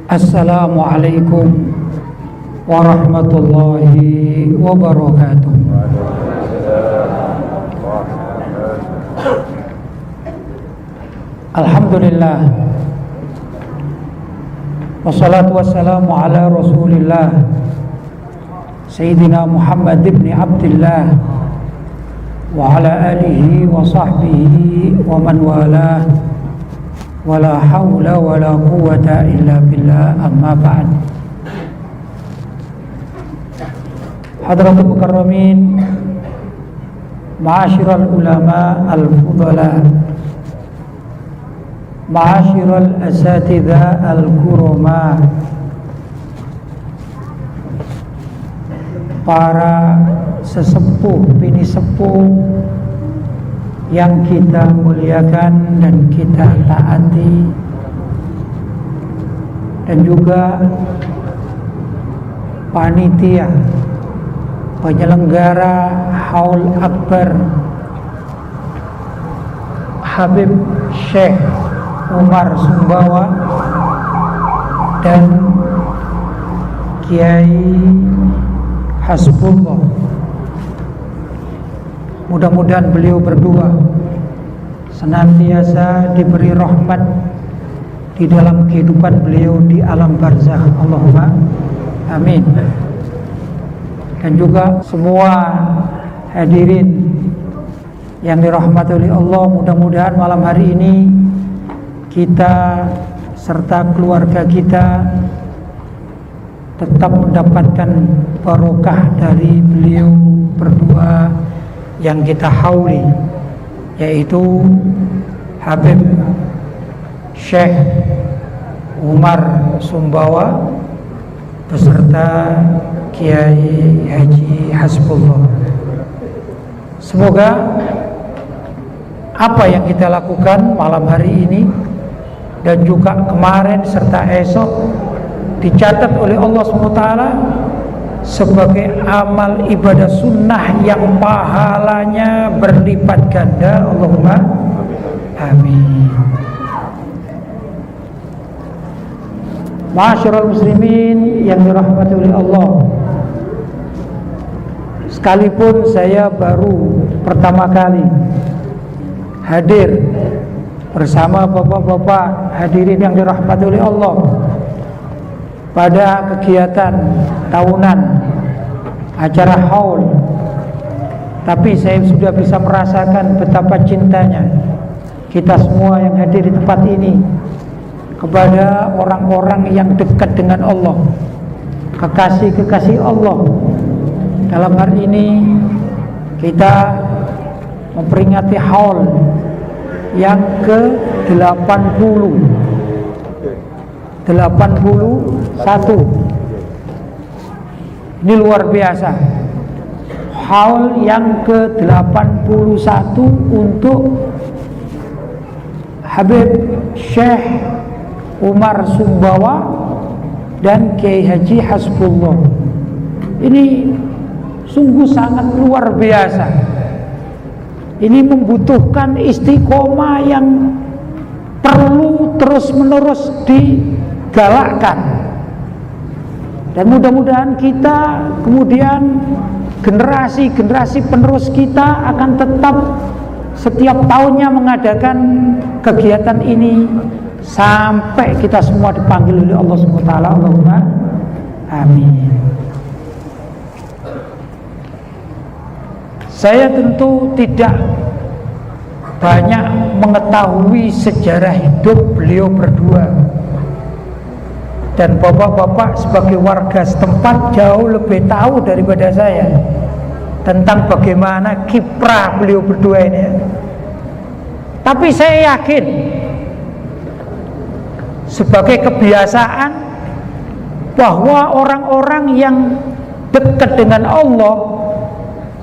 Assalamualaikum warahmatullahi wabarakatuh. Alhamdulillah, wassalatu wassalamu ala rasulillah Sayyidina Muhammad ibn Abdillah wa ala alihi wa sahbihi wa man walah, wala hawla wala quwwata illa billah, amma ba'd. Hadratul mukarramin, ma'asyiral ulama al-fudala, ma'asyiral asatidha al-kurama, para sesepuh bini sepuh yang kita muliakan dan kita taati, dan juga panitia penyelenggara Haul Akbar Habib Syekh Umar Sumbawa dan Kiai Hasbullah. Mudah-mudahan beliau berdua senantiasa diberi rahmat di dalam kehidupan beliau di alam barzakh. Allahumma amin. Dan juga semua hadirin yang dirahmati oleh Allah, mudah-mudahan malam hari ini kita serta keluarga kita tetap mendapatkan barokah dari beliau berdua yang kita hauli, yaitu Habib Syekh Umar Sumbawa beserta Kiai Haji Hasbullah. Semoga apa yang kita lakukan malam hari ini dan juga kemarin serta esok dicatat oleh Allah SWT sebagai amal ibadah sunnah yang pahalanya berlipat ganda. Allahumma amin. Ma'asyiral muslimin yang dirahmati oleh Allah, sekalipun saya baru pertama kali hadir bersama bapak-bapak hadirin yang dirahmati oleh Allah pada kegiatan tahunan acara haul, tapi saya sudah bisa merasakan betapa cintanya kita semua yang hadir di tempat ini kepada orang-orang yang dekat dengan Allah, kekasih-kekasih Allah. Dalam hari ini kita memperingati haul yang ke-81. Ini luar biasa. Haul yang ke-81 untuk Habib Syekh Umar Sumbawa dan Kiai Haji Hasbullah. Ini sungguh sangat luar biasa. Ini membutuhkan istiqomah yang perlu terus-menerus digalakkan. Dan mudah-mudahan kita kemudian generasi-generasi penerus kita akan tetap setiap tahunnya mengadakan kegiatan ini sampai kita semua dipanggil oleh Allah SWT. Allahumma amin. Saya tentu tidak banyak mengetahui sejarah hidup beliau berdua, dan bapak-bapak sebagai warga setempat jauh lebih tahu daripada saya tentang bagaimana kiprah beliau berdua ini. Tapi saya yakin sebagai kebiasaan bahwa orang-orang yang dekat dengan Allah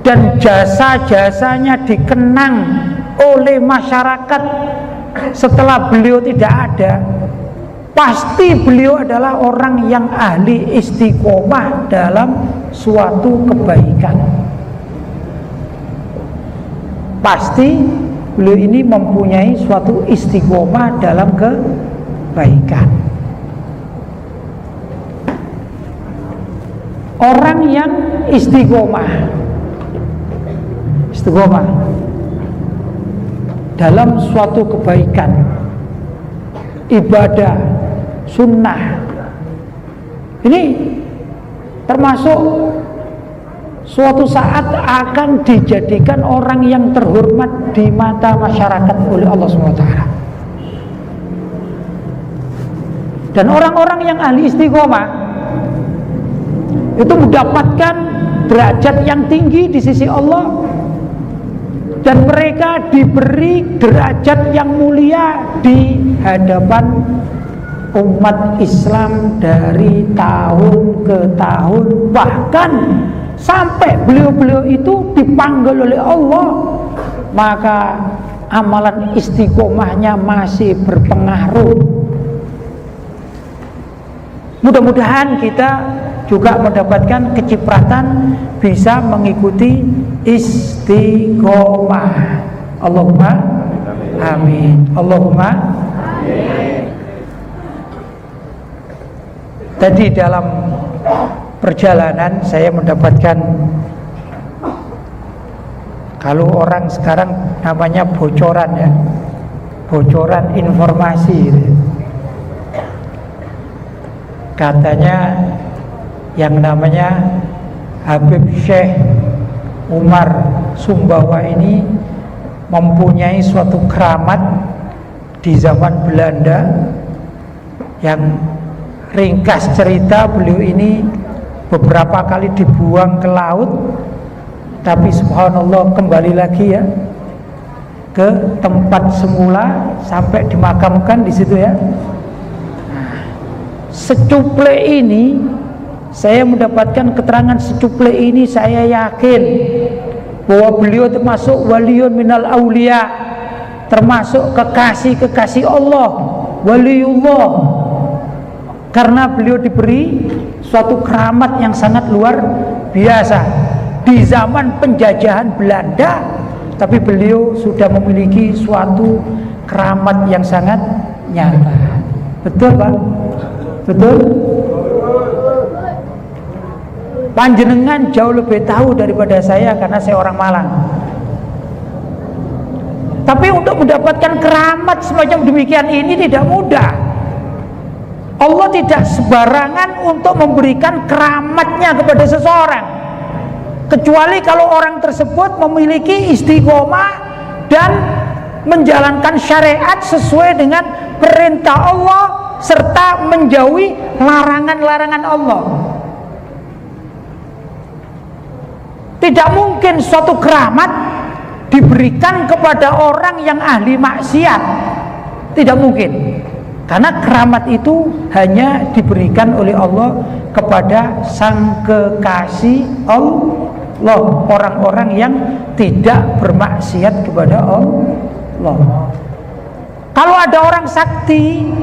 dan jasa-jasanya dikenang oleh masyarakat setelah beliau tidak ada, pasti beliau adalah orang yang ahli istiqomah dalam suatu kebaikan. Pasti beliau ini mempunyai suatu istiqomah dalam kebaikan. orang yang istiqomah dalam suatu kebaikan, ibadah, sunnah. Ini termasuk suatu saat akan dijadikan orang yang terhormat di mata masyarakat oleh Allah SWT. Dan orang-orang yang ahli istiqomah itu mendapatkan derajat yang tinggi di sisi Allah, dan mereka diberi derajat yang mulia di hadapan umat Islam dari tahun ke tahun, bahkan sampai beliau-beliau itu dipanggil oleh Allah, maka amalan istiqomahnya masih berpengaruh. Mudah-mudahan kita juga mendapatkan kecipratan bisa mengikuti istiqomah. Allahumma amin. Allahumma amin. Tadi dalam perjalanan saya mendapatkan, kalau orang sekarang namanya bocoran ya, bocoran informasi gitu. Katanya yang namanya Habib Syekh Umar Sumbawa ini mempunyai suatu keramat di zaman Belanda, yang ringkas cerita beliau ini beberapa kali dibuang ke laut, tapi subhanallah kembali lagi ya ke tempat semula sampai dimakamkan di situ ya. Secuple ini, saya mendapatkan keterangan secuple ini, saya yakin bahwa beliau termasuk waliun minal aulia, termasuk kekasih Allah, waliullah, karena beliau diberi suatu keramat yang sangat luar biasa di zaman penjajahan Belanda, tapi beliau sudah memiliki suatu keramat yang sangat nyata. Betul Pak? Betul? Panjenengan jauh lebih tahu daripada saya karena saya orang Malang. Tapi untuk mendapatkan keramat semacam demikian ini tidak mudah. Allah tidak sebarangan untuk memberikan keramatnya kepada seseorang, kecuali kalau orang tersebut memiliki istiqomah dan menjalankan syariat sesuai dengan perintah Allah serta menjauhi larangan-larangan Allah. Tidak mungkin suatu keramat diberikan kepada orang yang ahli maksiat. Tidak mungkin. Karena keramat itu hanya diberikan oleh Allah kepada sang kekasih Allah, orang-orang yang tidak bermaksiat kepada Allah. Kalau ada orang sakti,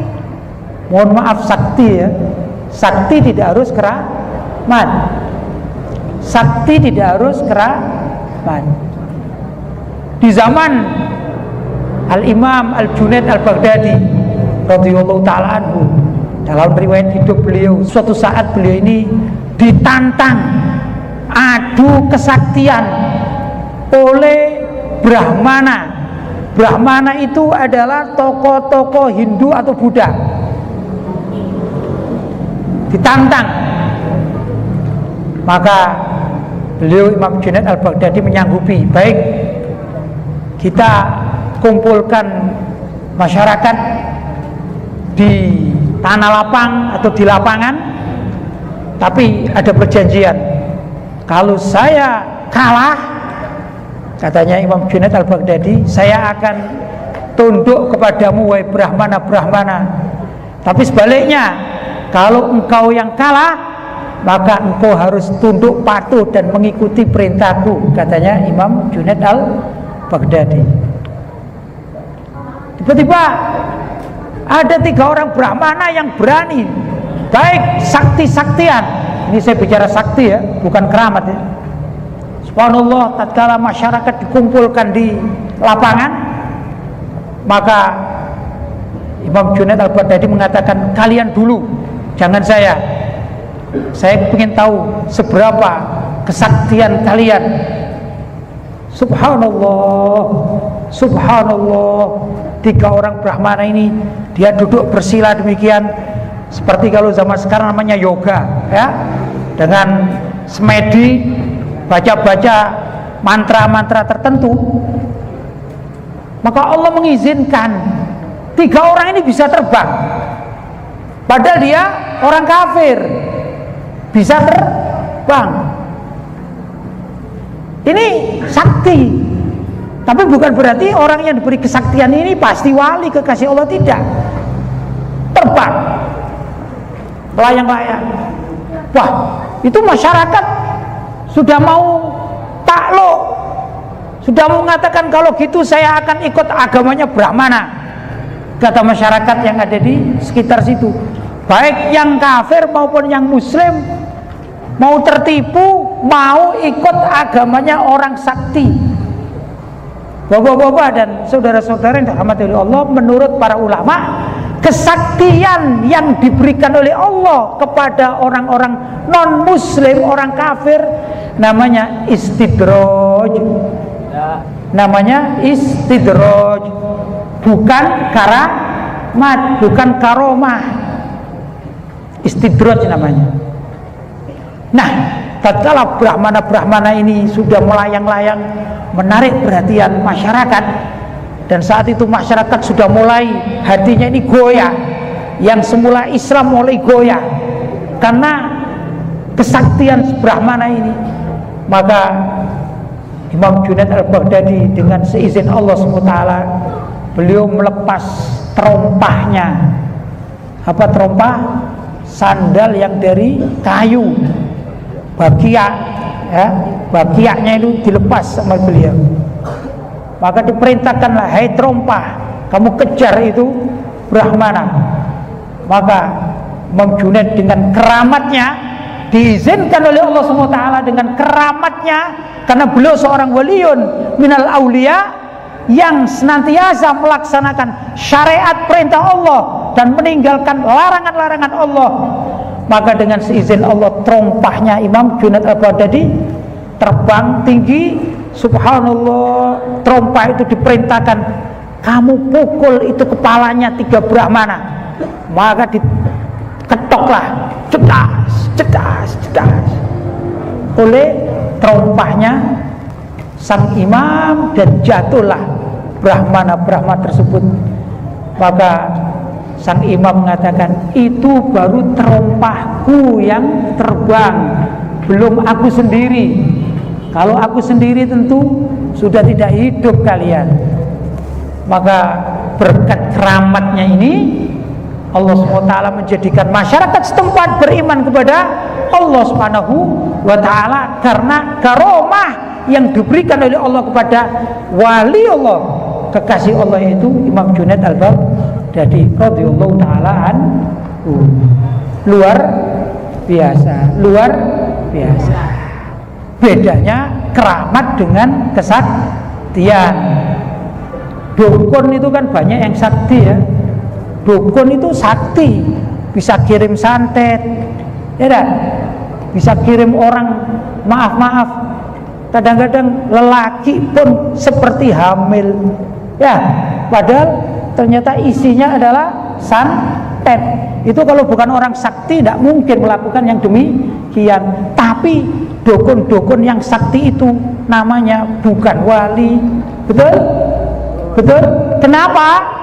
mohon maaf sakti ya, sakti tidak harus keramat, sakti tidak harus keramat. Di zaman Al-Imam Al-Junaid Al-Baghdadi radhiyallahu ta'ala anhu, dalam riwayat hidup beliau, suatu saat beliau ini ditantang adu kesaktian oleh Brahmana. Brahmana itu adalah tokoh-tokoh Hindu atau Buddha. Ditantang, maka beliau Imam Junaid Al-Baghdadi menyanggupi, baik kita kumpulkan masyarakat di tanah lapang atau di lapangan, tapi ada perjanjian, kalau saya kalah, katanya Imam Junaid Al-Baghdadi, saya akan tunduk kepadamu wahai Brahmana. Tapi sebaliknya, kalau engkau yang kalah, maka engkau harus tunduk patuh dan mengikuti perintahku, katanya Imam Junaid Al-Baghdadi. Tiba-tiba ada 3 orang Brahmana yang berani, baik sakti-saktian. Ini saya bicara sakti ya, bukan keramat ya. Subhanallah, tatkala masyarakat dikumpulkan di lapangan, maka Imam Junaid Al-Baghdadi mengatakan, kalian dulu, jangan saya. Saya ingin tahu seberapa kesaktian kalian. Subhanallah, subhanallah. 3 orang Brahmana ini dia duduk bersila demikian, seperti kalau zaman sekarang namanya yoga, ya, dengan semedi, baca-baca mantra-mantra tertentu. Maka Allah mengizinkan 3 orang ini bisa terbang, padahal dia orang kafir bisa terbang. Ini sakti. Tapi bukan berarti orang yang diberi kesaktian ini pasti wali kekasih Allah, tidak. Terbang, layang-layang. Wah, itu masyarakat sudah mau takluk, sudah mau mengatakan kalau gitu saya akan ikut agamanya Brahmana. Kata masyarakat yang ada di sekitar situ, baik yang kafir maupun yang muslim, mau tertipu, mau ikut agamanya orang sakti. Bapak-bapak dan saudara-saudara yang dirahmati oleh Allah, menurut para ulama, kesaktian yang diberikan oleh Allah kepada orang-orang non-muslim, orang kafir, namanya istidraj. Namanya istidraj, bukan karamat, bukan karomah. Istidraj namanya. Nah, tatkala Brahmana-Brahmana ini sudah melayang-layang, menarik perhatian masyarakat, dan saat itu masyarakat sudah mulai hatinya ini goyah. Yang semula Islam mulai goyah karena kesaktian Brahmana ini. Maka Imam Junaid al-Baghdadi dengan seizin Allah SWT, beliau melepas terompahnya. Apa terompah? Sandal yang dari kayu, bakiak, ya, bakiaknya itu dilepas sama beliau. Maka diperintahkanlah, hai terompah, kamu kejar itu Brahmana. Maka Imam Junaid dengan keramatnya, diizinkan oleh Allah SWT dengan keramatnya, karena beliau seorang waliun minal aulia yang senantiasa melaksanakan syariat perintah Allah dan meninggalkan larangan-larangan Allah. Maka dengan seizin Allah, terompahnya Imam Junaid al-Baghdadi terbang tinggi. Subhanallah, terompah itu diperintahkan, kamu pukul itu kepalanya 3 Brahmana. Maka diketoklah, cedas, cedas, cedas oleh terompahnya sang imam, dan jatuhlah Brahmana-Brahmana tersebut. Maka sang imam mengatakan, itu baru terompahku yang terbang, belum aku sendiri. Kalau aku sendiri tentu sudah tidak hidup kalian. Maka berkat keramatnya ini, Allah SWT menjadikan masyarakat setempat beriman kepada Allah Subhanahu wa ta'ala, karena karomah yang diberikan oleh Allah kepada wali Allah, kekasih Allah, yaitu Imam Junaid al-Baghdadi radhiyallahu ta'ala anhu. Luar biasa, luar biasa. Bedanya keramat dengan kesaktian. Dukun itu kan banyak yang sakti, ya. Dukun itu sakti, bisa kirim santet, ya dah? Bisa kirim orang, maaf, kadang-kadang lelaki pun seperti hamil, ya, padahal ternyata isinya adalah santet. Itu kalau bukan orang sakti tidak mungkin melakukan yang demikian. Tapi dukun-dukun yang sakti itu namanya bukan wali. Betul? Betul? Kenapa?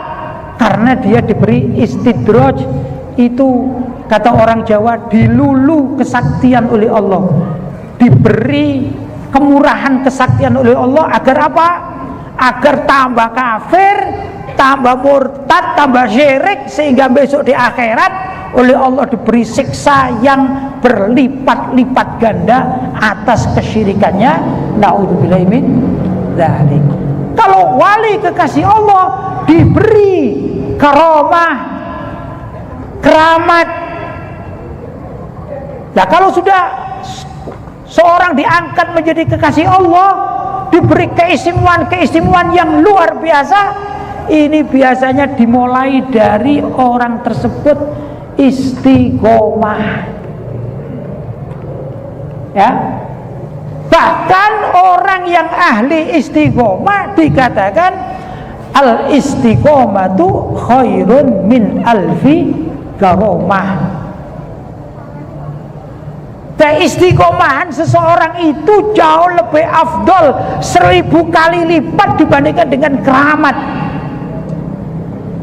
Karena dia diberi istidraj. Itu kata orang Jawa, dilulu kesaktian oleh Allah, diberi kemurahan kesaktian oleh Allah. Agar apa? Agar tambah kafir, tambah murtad, tambah syirik, sehingga besok di akhirat oleh Allah diberi siksa yang berlipat-lipat ganda atas kesyirikannya. Na'udzubillahi min dzalik. Kalau wali kekasih Allah diberi karomah, keramat. Nah, kalau sudah seorang diangkat menjadi kekasih Allah, diberi keistimewaan yang luar biasa, ini biasanya dimulai dari orang tersebut istiqomah. Ya. Bahkan orang yang ahli istiqomah dikatakan al istiqomatu khairun min alfi karomah. Keistiqomahan seseorang itu jauh lebih afdol 1000 kali lipat dibandingkan dengan keramat.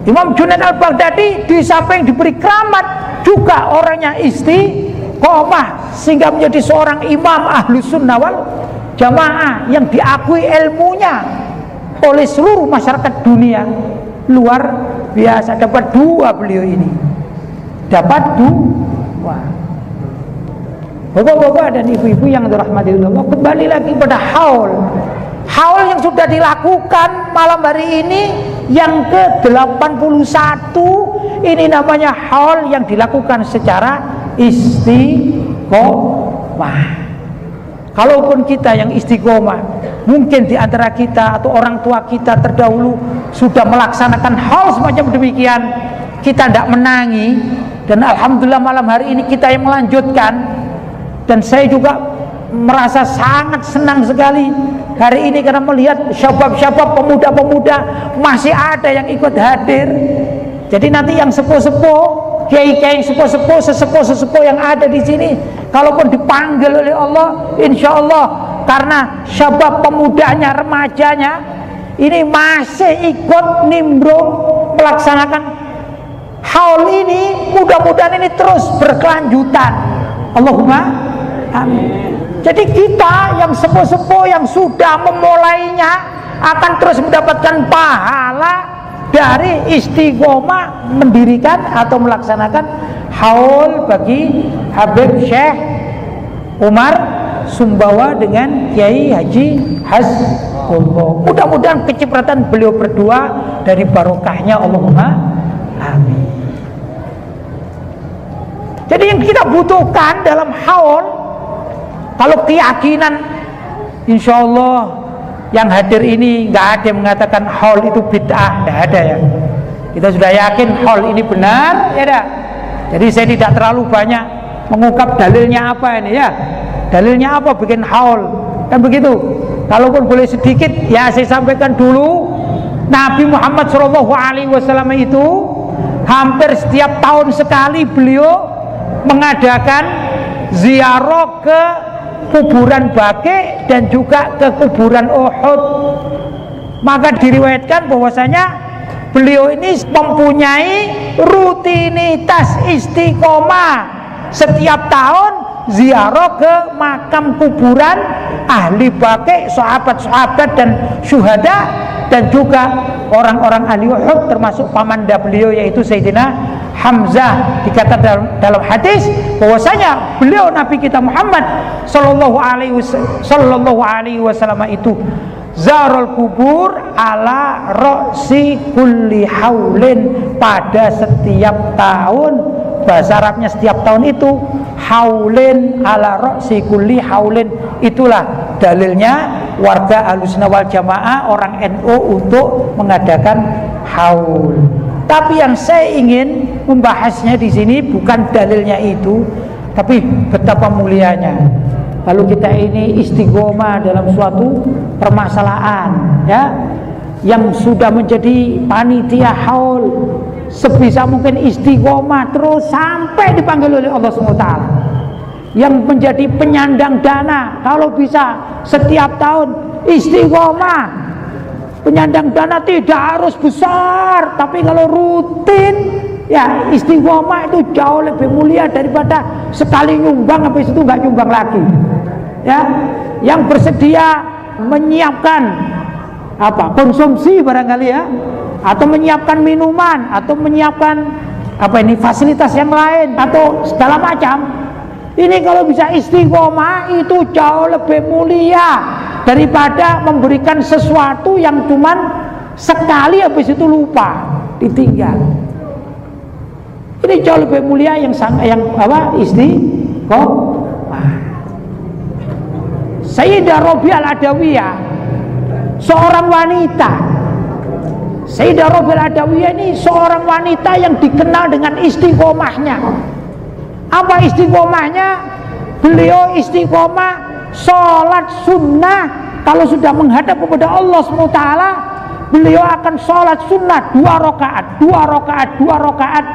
Imam Junaid al-Baghdadi di samping diberi keramat juga orangnya istiqomah sehingga menjadi seorang imam ahlus sunnah wal jamaah yang diakui ilmunya oleh seluruh masyarakat dunia. Luar biasa. Dapat 2 beliau ini, dapat 2. Bapak-bapak dan ibu-ibu yang dirahmati Allah, kembali lagi pada haul yang sudah dilakukan malam hari ini yang ke-81. Ini namanya haul yang dilakukan secara istiqomah. Kalaupun kita yang istiqomah, mungkin di antara kita atau orang tua kita terdahulu sudah melaksanakan haul semacam demikian, kita tidak menangi, dan alhamdulillah malam hari ini kita yang melanjutkan. Dan saya juga merasa sangat senang sekali hari ini karena melihat syabab-syabab, pemuda-pemuda masih ada yang ikut hadir. Jadi nanti yang sepuh-sepuh, kiai-kiai sepuh-sepuh, sesepuh-sesepuh yang ada di sini, kalaupun dipanggil oleh Allah, insya Allah karena syabab pemudanya, remajanya ini masih ikut nimbrung melaksanakan haul ini, mudah-mudahan ini terus berkelanjutan. Allahumma amin. Jadi kita yang sepuh-sepuh yang sudah memulainya akan terus mendapatkan pahala dari istiqomah mendirikan atau melaksanakan haul bagi Habib Syekh Umar Sumbawa dengan Kiai Haji Hasbullah. Mudah-mudahan kecipratan beliau berdua dari barokahnya, Allahumma amin. Jadi yang kita butuhkan dalam haul, kalau keyakinan, insya Allah yang hadir ini nggak ada yang mengatakan haul itu bid'ah, nggak ada ya. Kita sudah yakin haul ini benar, ya dah. Jadi saya tidak terlalu banyak mengungkap dalilnya apa ini ya. Dalilnya apa bikin haul, kan begitu. Kalaupun boleh sedikit, ya saya sampaikan dulu. Nabi Muhammad SAW itu hampir setiap tahun sekali beliau mengadakan ziarah ke kuburan Baqi dan juga ke kuburan Uhud. Maka diriwayatkan bahwasanya beliau ini mempunyai rutinitas istiqomah setiap tahun ziarah ke makam kuburan ahli Baqi, sahabat-sahabat dan syuhada, dan juga orang-orang ahli Uhud termasuk pamanda beliau yaitu Sayyidina Hamzah. Dikatakan dalam hadis bahwasanya beliau Nabi kita Muhammad sallallahu alaihi wasallam itu zarul kubur ala ra'si kulli haulin, pada setiap tahun. Bahasa Arabnya setiap tahun itu haulin ala ra'si kulli haulin. Itulah dalilnya warga Ahlussunnah wal Jamaah, orang NU untuk mengadakan haul. Tapi yang saya ingin membahasnya di sini bukan dalilnya itu, tapi betapa mulianya kalau kita ini istiqomah dalam suatu permasalahan, ya, yang sudah menjadi panitia haul, sebisa mungkin istiqomah terus sampai dipanggil oleh Allah SWT. Yang menjadi penyandang dana, kalau bisa setiap tahun istiqomah. Penyandang dana tidak harus besar, tapi kalau rutin, ya istiqomah itu jauh lebih mulia daripada sekali nyumbang habis itu nggak nyumbang lagi. Ya, yang bersedia menyiapkan apa konsumsi barangkali ya, atau menyiapkan minuman, atau menyiapkan apa ini fasilitas yang lain atau segala macam. Ini kalau bisa istiqomah itu jauh lebih mulia daripada memberikan sesuatu yang cuman sekali habis itu lupa, ditinggal. Ini jauh lebih mulia yang apa istiqomah. Sayyidah Rabi'ah al-Adawiyah, seorang wanita. Sayyidah Rabi'ah al-Adawiyah ini seorang wanita yang dikenal dengan istiqomahnya. Apa istiqomahnya? Beliau istiqomah sholat sunnah. Kalau sudah menghadap kepada Allah SWT, beliau akan sholat sunnah 2 rakaat, 2 rakaat, 2 rakaat,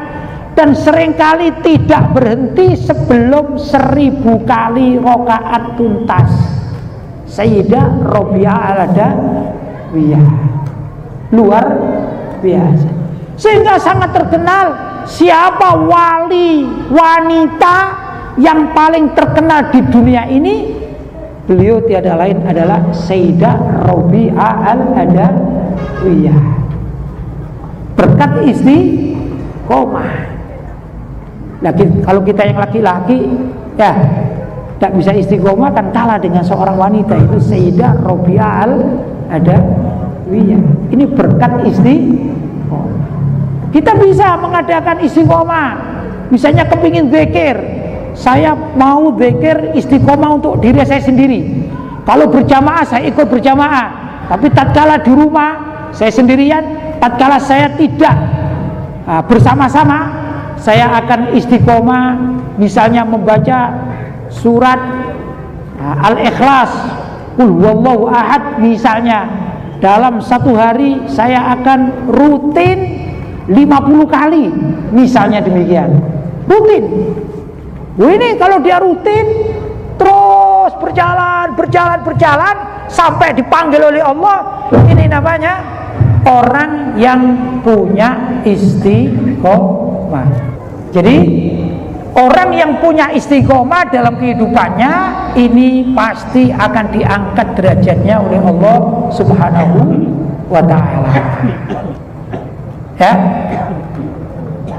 dan seringkali tidak berhenti sebelum 1000 kali rakaat tuntas. Sayyidah Rabi'ah al-Adawiyah, luar biasa. Sehingga sangat terkenal. Siapa wali wanita yang paling terkenal di dunia ini? Beliau tiada lain adalah Sayyidah Rabi'ah al-Adawiyah. Berkat istiqomah. Lagi kalau kita yang laki-laki ya tidak bisa istiqomah, kan kalah dengan seorang wanita, itu Sayyidah Rabi'ah al-Adawiyah. Ini berkat istiqomah. Kita bisa mengadakan istiqomah. Misalnya kepingin zikir, saya mau zikir istiqomah untuk diri saya sendiri. Kalau berjamaah saya ikut berjamaah. Tapi tatkala di rumah saya sendirian, tatkala saya tidak bersama-sama, saya akan istiqomah. Misalnya membaca surat Al-Ikhlas, Qul huwallahu ahad misalnya. Dalam satu hari saya akan rutin 50 kali misalnya, demikian rutin. Ini kalau dia rutin terus berjalan sampai dipanggil oleh Allah, ini namanya orang yang punya istiqomah. Jadi orang yang punya istiqomah dalam kehidupannya ini pasti akan diangkat derajatnya oleh Allah Subhanahu wa ta'ala. Ya,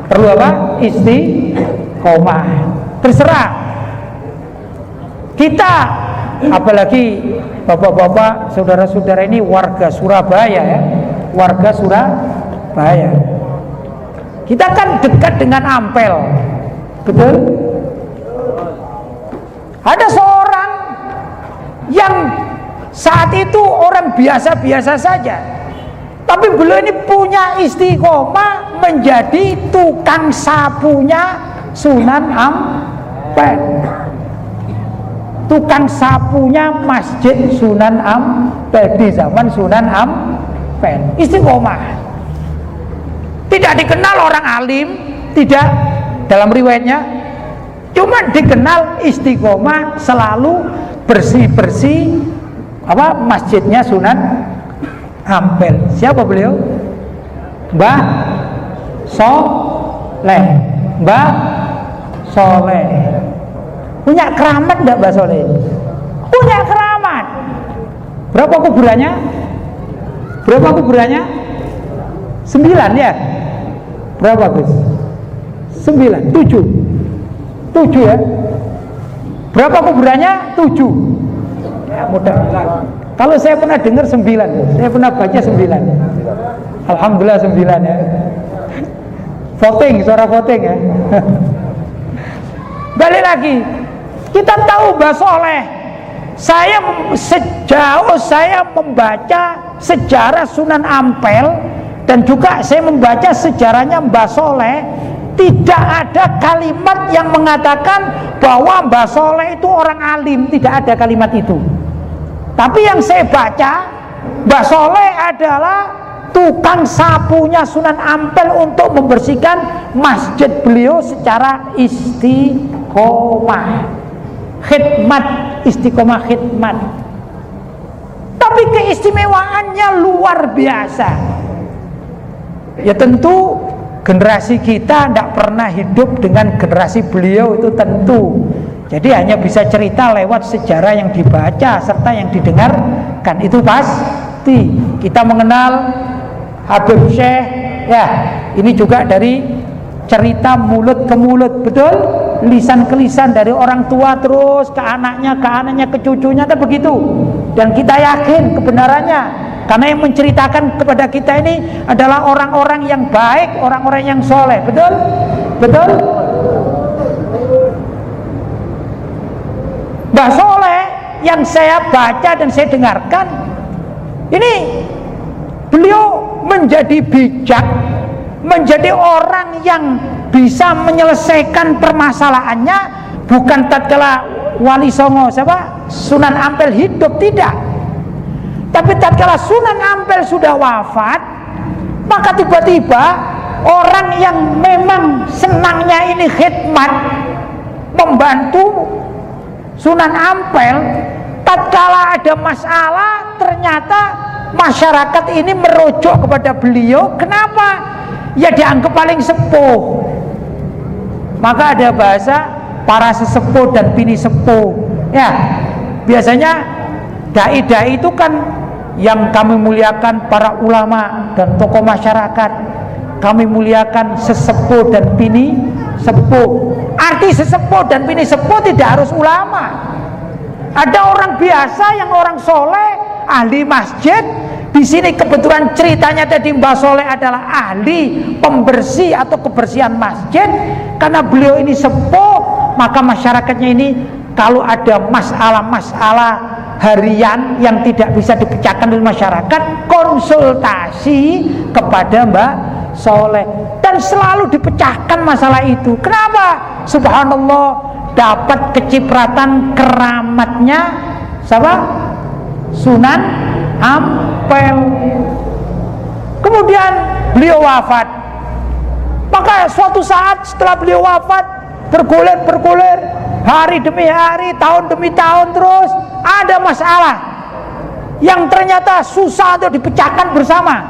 perlu apa? Istiqomah. Terserah kita, apalagi bapak-bapak, saudara-saudara ini warga Surabaya ya, warga Surabaya. Kita kan dekat dengan Ampel, betul? Ada seorang yang saat itu orang biasa-biasa saja, tapi beliau ini punya istiqomah menjadi tukang sapunya Sunan Ampel, tukang sapunya Masjid Sunan Ampel di zaman Sunan Ampel. Istiqomah, tidak dikenal orang alim, tidak dalam riwayatnya, cuma dikenal istiqomah, selalu bersih-bersih masjidnya Sunan Ampel. Siapa beliau? Mbah Soleh. Mbah Soleh punya keramat enggak Mbah Soleh? Punya keramat. Berapa kuburannya? Berapa kuburannya? 9 ya? Berapa Gus? 9, 7 ya? Berapa kuburannya? 7 ya, mudah. Kalau saya pernah dengar 9, saya pernah baca 9. Alhamdulillah 9 ya. Voting, suara voting ya. Balik lagi, kita tahu Mbah Soleh. Sejauh saya membaca sejarah Sunan Ampel dan juga saya membaca sejarahnya Mbah Soleh, tidak ada kalimat yang mengatakan bahwa Mbah Soleh itu orang alim, tidak ada kalimat itu. Tapi yang saya baca, Mbah Soleh adalah tukang sapunya Sunan Ampel untuk membersihkan masjid beliau secara istiqomah, khidmat, istiqomah khidmat. Tapi keistimewaannya luar biasa. Ya tentu generasi kita tidak pernah hidup dengan generasi beliau, itu tentu. Jadi hanya bisa cerita lewat sejarah yang dibaca serta yang didengarkan, itu pasti. Kita mengenal Habib Syekh ya, ini juga dari cerita mulut ke mulut, betul? Lisan ke lisan, dari orang tua terus ke anaknya, ke cucunya, kan begitu. Dan kita yakin kebenarannya, karena yang menceritakan kepada kita ini adalah orang-orang yang baik, orang-orang yang soleh, betul? Betul? Mbah Soleh yang saya baca dan saya dengarkan, ini beliau menjadi bijak, menjadi orang yang bisa menyelesaikan permasalahannya bukan tatkala Wali Songo siapa? Sunan Ampel hidup, tidak. Tapi tatkala Sunan Ampel sudah wafat, maka tiba-tiba orang yang memang senangnya ini khidmat, membantu Sunan Ampel, tatkala ada masalah ternyata masyarakat ini merujuk kepada beliau. Kenapa? Ya dianggap paling sepuh. Maka ada bahasa para sesepuh dan bini sepuh. Ya, biasanya dai-dai itu kan yang kami muliakan para ulama dan tokoh masyarakat. Kami muliakan sesepuh dan bini sepuh. Arti sesepuh dan bini sepuh tidak harus ulama. Ada orang biasa yang orang soleh, ahli masjid. Di sini kebetulan ceritanya tadi Mbah Soleh adalah ahli pembersih atau kebersihan masjid. Karena beliau ini sepuh, maka masyarakatnya ini kalau ada masalah-masalah harian yang tidak bisa dipecahkan oleh masyarakat, konsultasi kepada Mbah Soleh, dan selalu dipecahkan masalah itu. Kenapa? Subhanallah, dapat kecipratan keramatnya siapa? Sunan Ampel. Kemudian beliau wafat. Maka suatu saat setelah beliau wafat, bergulir hari demi hari, tahun demi tahun, terus ada masalah yang ternyata susah untuk dipecahkan bersama.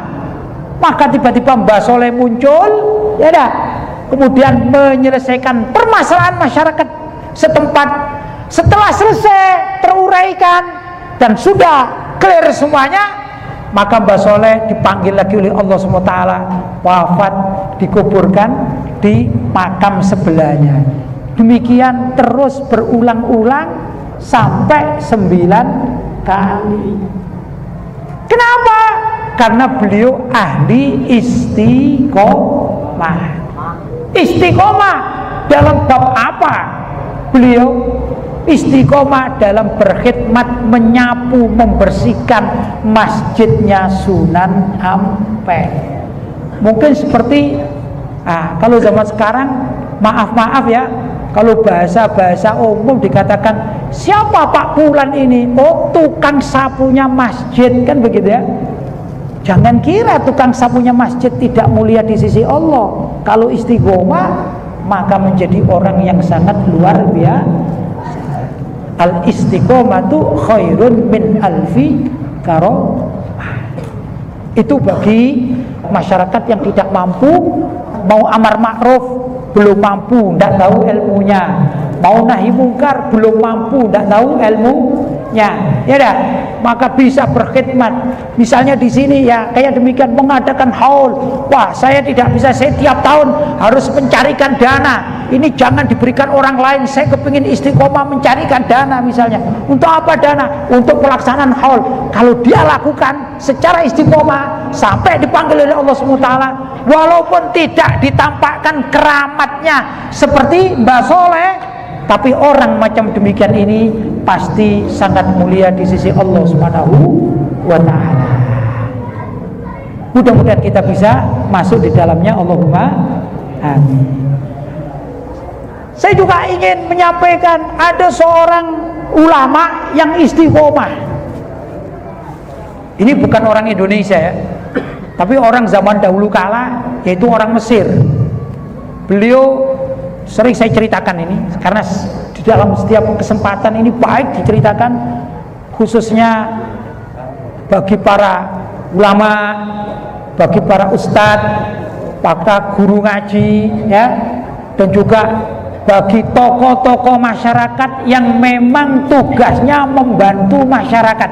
Maka tiba-tiba Mbah Soleh muncul, ya dah, kemudian menyelesaikan permasalahan masyarakat setempat. Setelah selesai teruraikan dan sudah clear semuanya, maka Mbah Soleh dipanggil lagi oleh Allah SWT, wafat, dikuburkan di makam sebelahnya. Demikian terus berulang-ulang sampai 9 kali. Kenapa? Karena beliau ahli istiqomah. Istiqomah dalam bab apa? Beliau istiqomah dalam berkhidmat, menyapu, membersihkan masjidnya Sunan Ampel. Mungkin seperti kalau zaman sekarang, maaf ya, kalau bahasa umum dikatakan, siapa Pak Fulan ini? Oh, tukang sapunya masjid, kan begitu ya. Jangan kira tukang sapunya masjid tidak mulia di sisi Allah. Kalau istiqomah, maka menjadi orang yang sangat luar biasa. Al-istiqomatu khairun min alfi karamah. Itu bagi masyarakat yang tidak mampu, mau amar ma'ruf belum mampu, tidak tahu ilmunya, mau nahi mungkar belum mampu, tidak tahu ilmunya, ya dah, maka bisa berkhidmat. Misalnya di sini ya kayak demikian, mengadakan haul. Wah, saya tidak bisa, saya tiap tahun harus mencarikan dana. Ini jangan diberikan orang lain. Saya kepingin istiqomah mencarikan dana misalnya. Untuk apa dana? Untuk pelaksanaan haul. Kalau dia lakukan secara istiqomah sampai dipanggil oleh Allah SWT, walaupun tidak ditampakkan keramatnya seperti Mbah Soleh, tapi orang macam demikian ini pasti sangat mulia di sisi Allah Subhanahu wa ta'ala. Mudah-mudahan kita bisa masuk di dalamnya, Allahumma amin. Saya juga ingin menyampaikan, ada seorang ulama yang istiqomah. Ini bukan orang Indonesia ya, tapi orang zaman dahulu kala, yaitu orang Mesir. Beliau sering saya ceritakan ini, karena di dalam setiap kesempatan ini baik diceritakan, khususnya bagi para ulama, bagi para ustadz, para guru ngaji, ya, dan juga bagi tokoh-tokoh masyarakat yang memang tugasnya membantu masyarakat.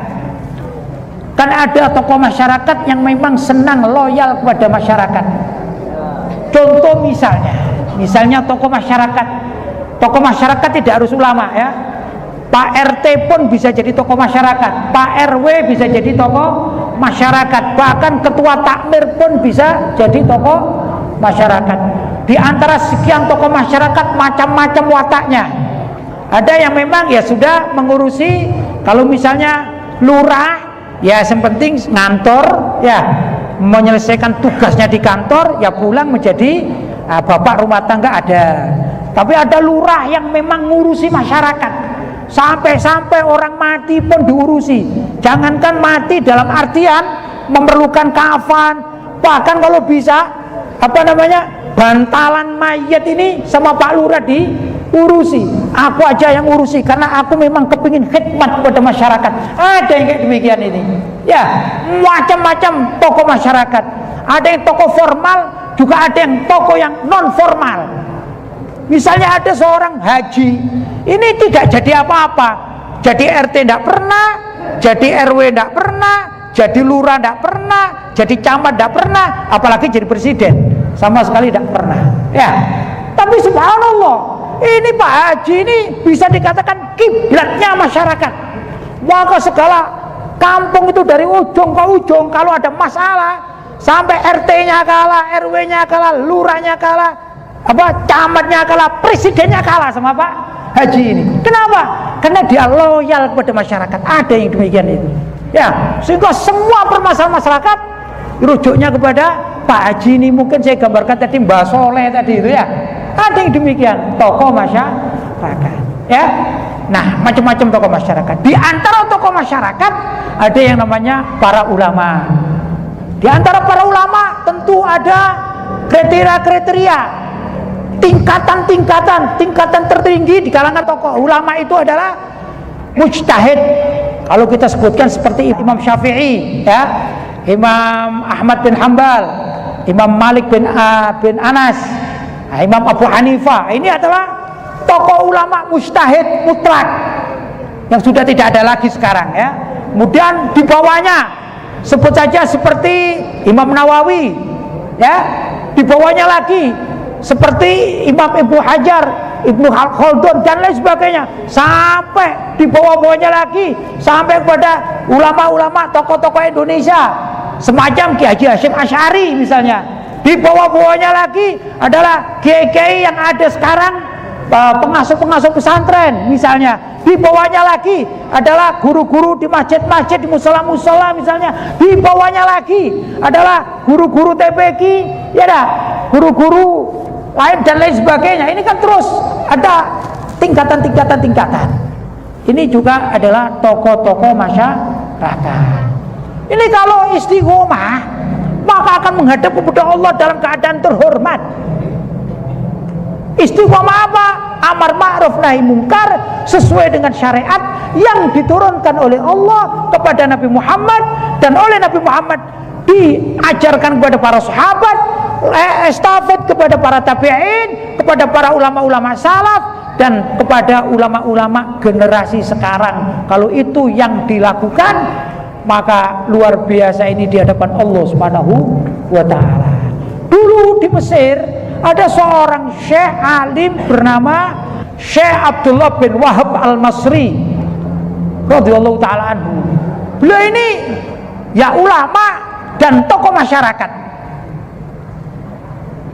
Kan ada tokoh masyarakat yang memang senang loyal kepada masyarakat. Contoh misalnya tokoh masyarakat tidak harus ulama ya. Pak RT pun bisa jadi tokoh masyarakat, Pak RW bisa jadi tokoh masyarakat, bahkan ketua takmir pun bisa jadi tokoh masyarakat. Di antara sekian tokoh masyarakat macam-macam wataknya. Ada yang memang ya sudah mengurusi, kalau misalnya lurah ya yang penting ngantor ya, menyelesaikan tugasnya di kantor, ya pulang menjadi bapak rumah tangga ada. Tapi ada lurah yang memang ngurusi masyarakat, Sampai-sampai orang mati pun diurusi. Jangankan mati dalam artian memerlukan kafan, bahkan kalau bisa bantalan mayat ini sama Pak Lurah diurusi. Aku aja yang urusi karena aku memang kepingin khidmat kepada masyarakat. Ada yang kayak demikian ini. Ya, macam-macam tokoh masyarakat. Ada yang tokoh formal, juga ada yang tokoh yang non formal. Misalnya ada seorang haji, ini tidak jadi apa-apa, jadi RT tidak pernah, jadi RW tidak pernah, jadi lurah tidak pernah, jadi camat tidak pernah, apalagi jadi presiden, sama sekali tidak pernah. Ya, tapi subhanallah, ini Pak Haji ini bisa dikatakan kiblatnya masyarakat. Maka segala kampung itu dari ujung ke ujung, kalau ada masalah, sampai RT-nya kalah, RW-nya kalah, lurahnya kalah, camatnya kalah, presidennya kalah sama Pak Haji ini. Kenapa? Karena dia loyal kepada masyarakat. Ada yang demikian itu. Ya, sehingga semua permasalahan masyarakat rujuknya kepada Pak Haji ini. Mungkin saya gambarkan tadi Mbak Soleh tadi itu ya. Ada yang demikian, tokoh masyarakat. Ya. Nah, macam-macam tokoh masyarakat. Di antara tokoh masyarakat ada yang namanya para ulama. Di antara para ulama tentu ada kriteria-kriteria. Tingkatan tertinggi di kalangan tokoh ulama itu adalah mujtahid. Kalau kita sebutkan seperti Imam Syafi'i, ya, Imam Ahmad bin Hambal, Imam Malik bin Anas, Imam Abu Hanifah, ini adalah tokoh ulama mujtahid mutlak yang sudah tidak ada lagi sekarang, ya. Kemudian di bawahnya sebut saja seperti Imam Nawawi, ya. Di bawahnya lagi seperti Imam Ibnu Hajar, Ibnu Khaldun dan lain sebagainya, sampai di bawah-bawahnya lagi sampai kepada ulama-ulama tokoh-tokoh Indonesia semacam Ki Haji Hasyim Asy'ari misalnya. Di bawah-bawahnya lagi adalah kiai-kiai yang ada sekarang, pengasuh-pengasuh pesantren misalnya. Di bawahnya lagi adalah guru-guru di masjid-masjid, di musola-musola misalnya. Di bawahnya lagi adalah guru-guru TPQ, ya dah, guru-guru lain dan lain sebagainya. Ini kan terus ada tingkatan. Ini juga adalah tokoh-tokoh masyarakat. Ini kalau istiqomah, maka akan menghadap kepada Allah dalam keadaan terhormat. Istiqomah apa? Amar ma'ruf nahi mungkar sesuai dengan syariat yang diturunkan oleh Allah kepada Nabi Muhammad, dan oleh Nabi Muhammad diajarkan kepada para sahabat, estafet kepada para tabi'in, kepada para ulama-ulama salaf, dan kepada ulama-ulama generasi sekarang. Kalau itu yang dilakukan, maka luar biasa ini di hadapan Allah Subhanahu wa ta'ala. Dulu di Mesir ada seorang syekh alim bernama Syekh Abdullah bin Wahab al-Masri radhiyallahu ta'ala anhu. Beliau ini ya ulama dan tokoh masyarakat.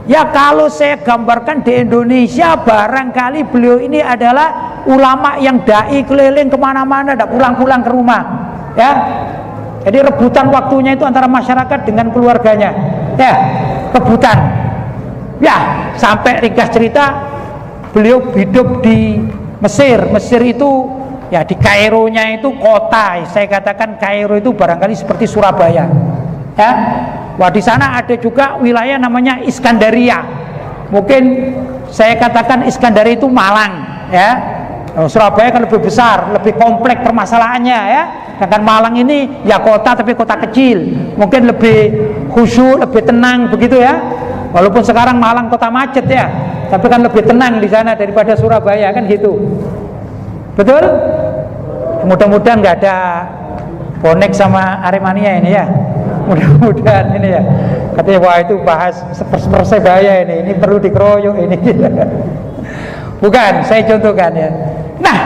Ya, kalau saya gambarkan di Indonesia, barangkali beliau ini adalah ulama yang dai keliling kemana-mana, tidak pulang-pulang ke rumah, ya. Jadi rebutan waktunya itu antara masyarakat dengan keluarganya, ya, rebutan. Ya, sampai ringkas cerita, beliau hidup di Mesir. Mesir itu ya di Kaironya itu kota. Saya katakan Kairo itu barangkali seperti Surabaya, ya. Wah, di sana ada juga wilayah namanya Iskandaria. Mungkin saya katakan Iskandaria itu Malang, ya. Surabaya kan lebih besar, lebih kompleks permasalahannya, ya. Sedangkan Malang ini ya kota tapi kota kecil, mungkin lebih khusyuk, lebih tenang begitu, ya. Walaupun sekarang Malang kota macet, ya, tapi kan lebih tenang di sana daripada Surabaya, kan gitu. Betul? Mudah-mudahan nggak ada bonek sama Aremania ini, ya. Mudah-mudahan ini, ya. Katanya wah itu bahas Persebaya ini perlu dikeroyok ini. Bukan, saya contohkan, ya. Nah,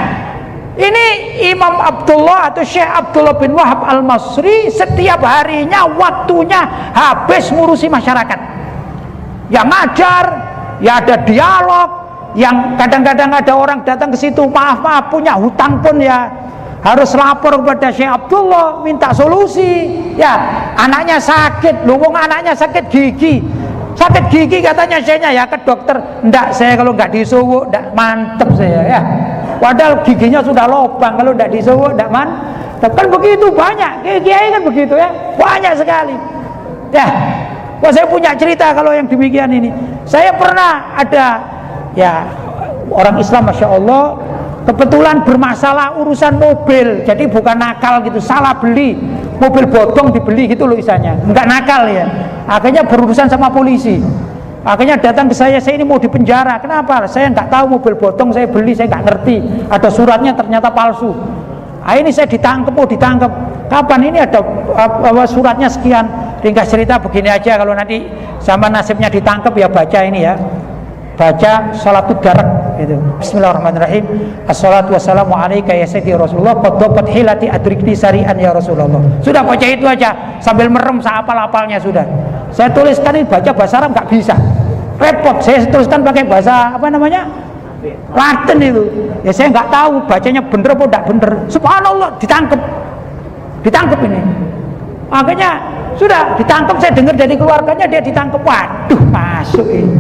ini Imam Abdullah atau Syekh Abdullah bin Wahab al-Masri setiap harinya waktunya habis ngurusi masyarakat. Yang ngajar, ya ada dialog, yang kadang-kadang ada orang datang ke situ, maaf punya hutang pun ya harus lapor kepada Syekh Abdullah minta solusi. Ya, anaknya sakit, wong anaknya sakit gigi. Sakit gigi katanya syekhnya ya ke dokter. Enggak, saya kalau enggak disuwuk enggak mantep saya, ya. padahal giginya sudah lobang, kalau tidak disuwuk tidak mantap. Kan begitu banyak, kiai kan begitu ya, banyak sekali ya. Wah, saya punya cerita kalau yang demikian ini. Saya pernah ada ya orang Islam, Masya Allah, kebetulan bermasalah urusan mobil. Jadi bukan nakal gitu, salah beli mobil bodong, dibeli gitu loh isanya, enggak nakal ya. Akhirnya berurusan sama polisi. Akhirnya datang ke saya ini mau dipenjara. Kenapa? Saya enggak tahu mobil bodong saya beli, saya enggak ngerti. Ada suratnya ternyata palsu. Ini saya ditangkap, kapan ini ada suratnya sekian. Ringkas cerita begini aja, kalau nanti sama nasibnya ditangkap ya baca ini ya, baca salatul darak itu. Bismillahirrahmanirrahim. Assalatu wassalamu alaika ya sayyidi Rasulullah, qad dapat hilati adrikni sari'an ya Rasulullah. Sudah baca itu aja sambil merem seapal-apalnya sudah. Saya tuliskan ini, baca bahasa Arab nggak bisa, repot. Saya tuliskan pakai bahasa apa namanya, Latin itu. Ya saya nggak tahu bacanya bener apa enggak bener. Subhanallah, ditangkap ini. Akhirnya sudah ditangkap, saya dengar dari keluarganya dia ditangkap. Waduh, masuk ini.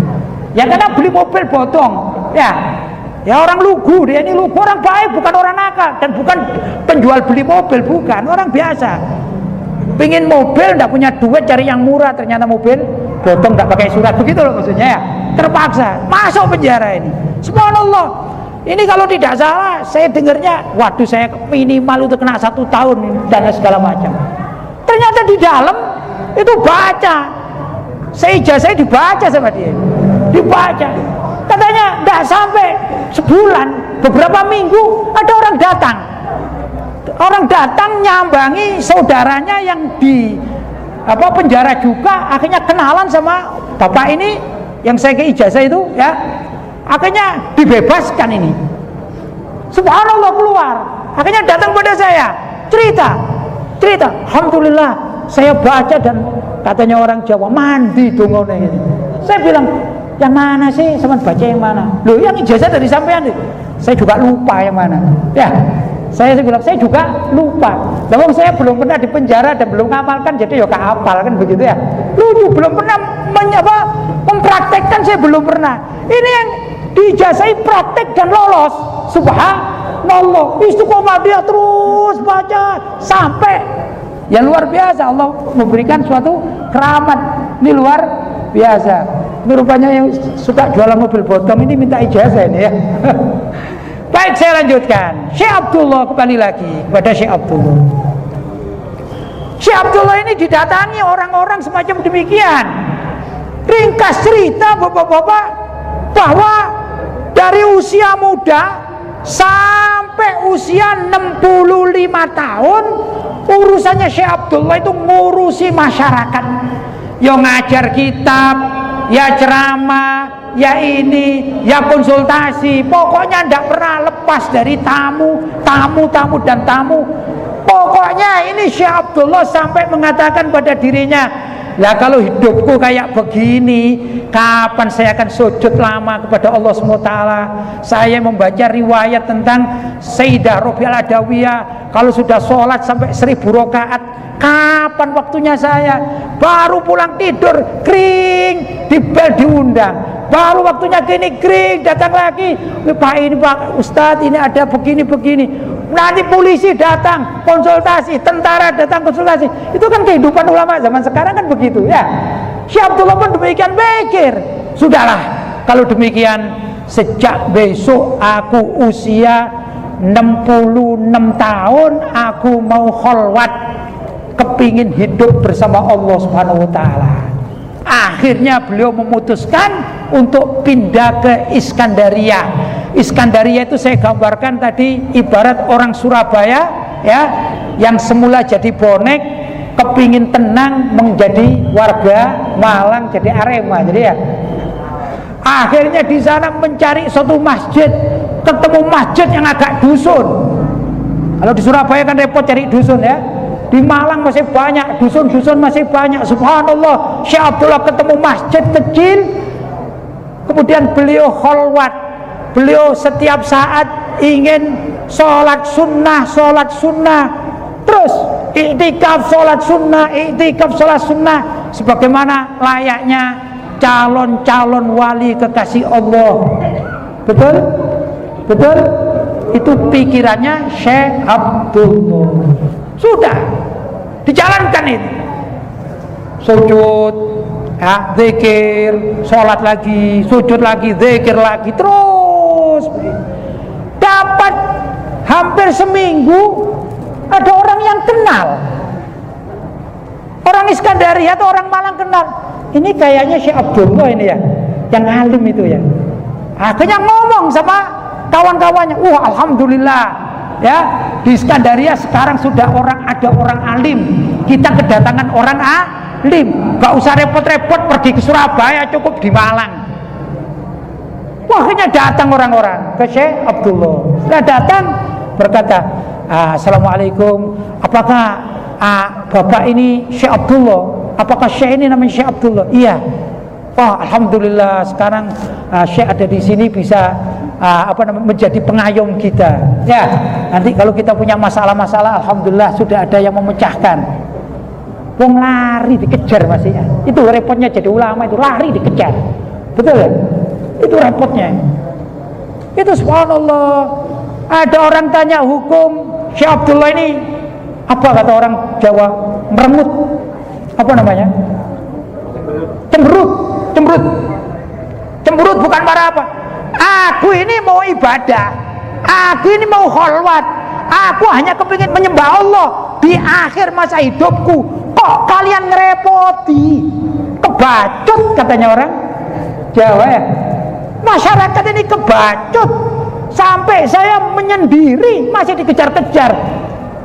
Ya karena beli mobil bodong. Ya orang lugu, dia ini lugu, orang baik, bukan orang nakal dan bukan penjual beli mobil, bukan, orang biasa. Pingin mobil, nggak punya duit, cari yang murah, ternyata mobil bodong, nggak pakai surat, begitu loh maksudnya ya. Terpaksa masuk penjara ini. Subhanallah. Ini kalau tidak salah, saya dengarnya, waduh, saya minimal itu kena 1 tahun dan segala macam. Ternyata di dalam itu baca, ijazah dibaca sama dia, dibaca. Katanya nggak sampai sebulan, beberapa minggu ada orang datang nyambangi saudaranya yang di penjara juga. Akhirnya kenalan sama bapak ini yang saya ke ijazah itu ya. Akhirnya dibebaskan ini. Subhanallah, keluar. Akhirnya datang pada saya, cerita. Alhamdulillah, saya baca dan katanya orang Jawa mandi dong ini. Saya bilang, yang mana sih? Sama baca yang mana? Loh, yang ijazah dari sampean nih. Saya juga lupa yang mana. Ya, saya bilang saya juga lupa. Namun saya belum pernah di penjara dan belum ngamalkan, jadi ya hafal kan begitu ya. Lucu, belum pernah mempraktekkan, saya belum pernah. Ini yang diijazai praktek dan lolos. Subhanallah, istiqomah dia terus baca sampai yang luar biasa. Allah memberikan suatu keramat ini luar biasa. Ini rupanya yang suka jualan mobil bodong ini minta ijazah ini ya. Baik, saya lanjutkan. Syekh Abdullah, kembali lagi kepada Syekh Abdullah. Syekh Abdullah ini didatangi orang-orang semacam demikian. Ringkas cerita bapak-bapak, bahwa dari usia muda sampai usia 65 tahun urusannya Syekh Abdullah itu ngurusi masyarakat. Ya ngajar kitab, ya ceramah, ya ini, ya konsultasi. Pokoknya tidak pernah lepas dari tamu dan tamu. Pokoknya ini Syekh Abdullah sampai mengatakan pada dirinya, lah kalau hidupku kayak begini, kapan saya akan sujud lama kepada Allah SWT? Saya membaca riwayat tentang Sayyidah Rabi'ah Adawiyah, kalau sudah sholat sampai 1000 rakaat, kapan waktunya saya? Baru pulang tidur, kering, di bel diundang. Baru waktunya gini, kering, datang lagi. Pak ini Pak Ustadz, ini ada begini-begini. Nanti polisi datang konsultasi, tentara datang konsultasi. Itu kan kehidupan ulama zaman sekarang kan begitu ya. Syekh Abdullah pun demikian pikir. Sudahlah, kalau demikian sejak besok aku usia 66 tahun, aku mau kholwat, kepingin hidup bersama Allah Subhanahu wa taala. Akhirnya beliau memutuskan untuk pindah ke Iskandaria. Iskandaria itu saya gambarkan tadi ibarat orang Surabaya ya, yang semula jadi bonek, kepingin tenang menjadi warga Malang, jadi Arema. Jadi ya, akhirnya di sana mencari suatu masjid, ketemu masjid yang agak dusun. Kalau di Surabaya kan repot cari dusun ya. Di Malang masih banyak dusun-dusun, masih banyak. Subhanallah, Syekh Abdullah ketemu masjid kecil, kemudian beliau kholwat. Beliau setiap saat ingin sholat sunnah, terus iktikaf sholat sunnah, sebagaimana layaknya calon-calon wali kekasih Allah. Betul? itu pikirannya Syekh Abdullah. Sudah dijalankan itu. Sujud, ya, zikir, sholat lagi, sujud lagi, zikir lagi, terus. Dapat hampir seminggu ada orang yang kenal. Orang Iskandaria atau orang Malang kenal. Ini kayaknya Syekh Abdullah ini ya, yang alim itu ya. Akhirnya ngomong sama kawan-kawannya, wah alhamdulillah ya, di Iskandaria sekarang sudah ada orang alim. Kita kedatangan orang alim, gak usah repot-repot pergi ke Surabaya, cukup di Malang. Wah, akhirnya datang orang-orang ke Syekh Abdullah. Setelah datang berkata, assalamualaikum, apakah bapak ini Syekh Abdullah? Apakah Syekh ini namanya Syekh Abdullah? Iya. Wah, alhamdulillah sekarang Syekh ada di sini bisa menjadi pengayom kita. Ya, nanti kalau kita punya masalah-masalah, alhamdulillah sudah ada yang memecahkan. Wong lari dikejar masih ya. Itu repotnya jadi ulama, itu lari dikejar. Betul ya? Itu repotnya. Itu subhanallah. Ada orang tanya hukum Syekh Abdullah ini apa, kata orang Jawa, merengut. Apa namanya? Cemberut bukan marah apa. Aku ini mau ibadah, aku ini mau kholwat, aku hanya kepingin menyembah Allah di akhir masa hidupku. Kok kalian ngerepoti? Kebacut katanya orang Jawa ya. Masyarakat ini kebacut, sampai saya menyendiri masih dikejar-kejar.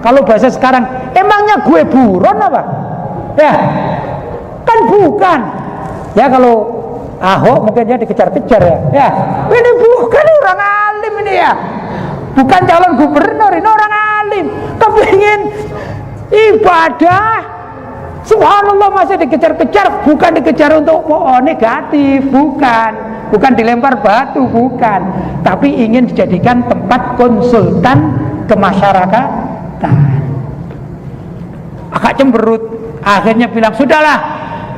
Kalau bahasa sekarang, emangnya gue buron apa? Ya, kan bukan. Ya kalau Ahok mungkin dia dikejar-kejar ya. Ya, ini bukan orang alim ini ya. Bukan calon gubernur, ini orang alim. Kepingin ibadah. Subhanallah masih dikejar-kejar, bukan dikejar untuk negatif, bukan dilempar batu, bukan. Tapi ingin dijadikan tempat konsultan kemasyarakatan. Agak cemberut, akhirnya bilang, sudahlah,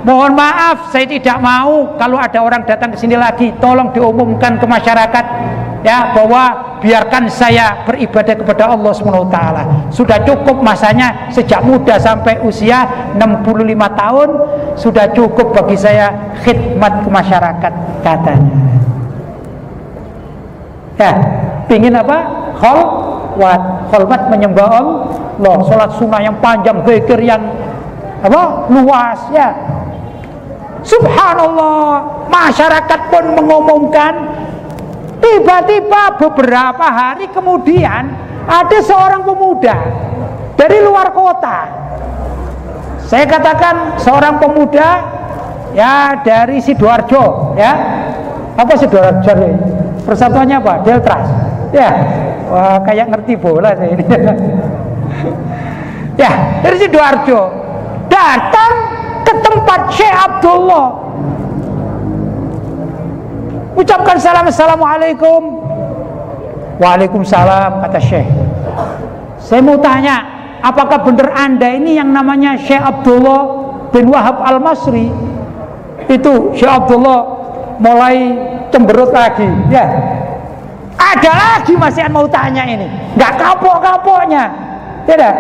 mohon maaf, saya tidak mau kalau ada orang datang ke sini lagi, tolong diumumkan ke masyarakat ya, bahwa biarkan saya beribadah kepada Allah SWT. Sudah cukup masanya, sejak muda sampai usia 65 tahun sudah cukup bagi saya khidmat ke masyarakat, katanya. Ya, pingin apa? Kholwat menyembah Allah, sholat sunnah yang panjang, zikir yang luas ya. Subhanallah, masyarakat pun mengumumkan. Tiba-tiba beberapa hari kemudian ada seorang pemuda dari luar kota. Saya katakan seorang pemuda ya dari Sidoarjo ya. Apa Sidoarjo ini? Persatuannya apa? Deltras. Ya. Wah, kayak ngerti bola saya ini. Ya, dari Sidoarjo datang ke tempat Syekh Abdullah. Ucapkan salam, assalamualaikum. Waalaikumsalam, kata Syekh. Saya mau tanya, apakah benar Anda ini yang namanya Syekh Abdullah bin Wahab Al-Masri? Itu Syekh Abdullah mulai cemberut lagi ya. Ada lagi masih mau tanya ini, nggak kapok-kapoknya. Tidak.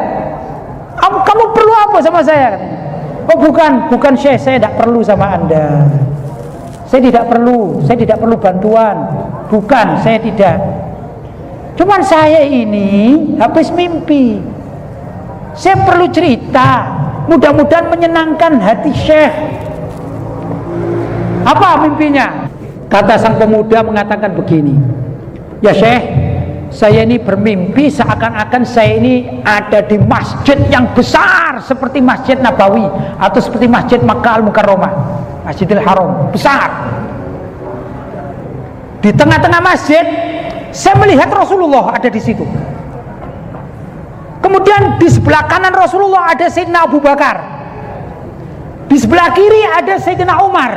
Kamu perlu apa sama saya? Oh bukan Syekh, saya tidak perlu sama Anda. Saya tidak perlu bantuan. Bukan, saya tidak. Cuman saya ini habis mimpi. Saya perlu cerita, mudah-mudahan menyenangkan hati Syekh. Apa mimpinya? Kata sang pemuda mengatakan begini, ya Syekh, saya ini bermimpi seakan-akan saya ini ada di masjid yang besar seperti Masjid Nabawi atau seperti Masjid Makkah Al-Mukarramah, Masjidil Haram, besar. Di tengah-tengah masjid saya melihat Rasulullah ada di situ. Kemudian di sebelah kanan Rasulullah ada Sayyidina Abu Bakar. Di sebelah kiri ada Sayyidina Umar.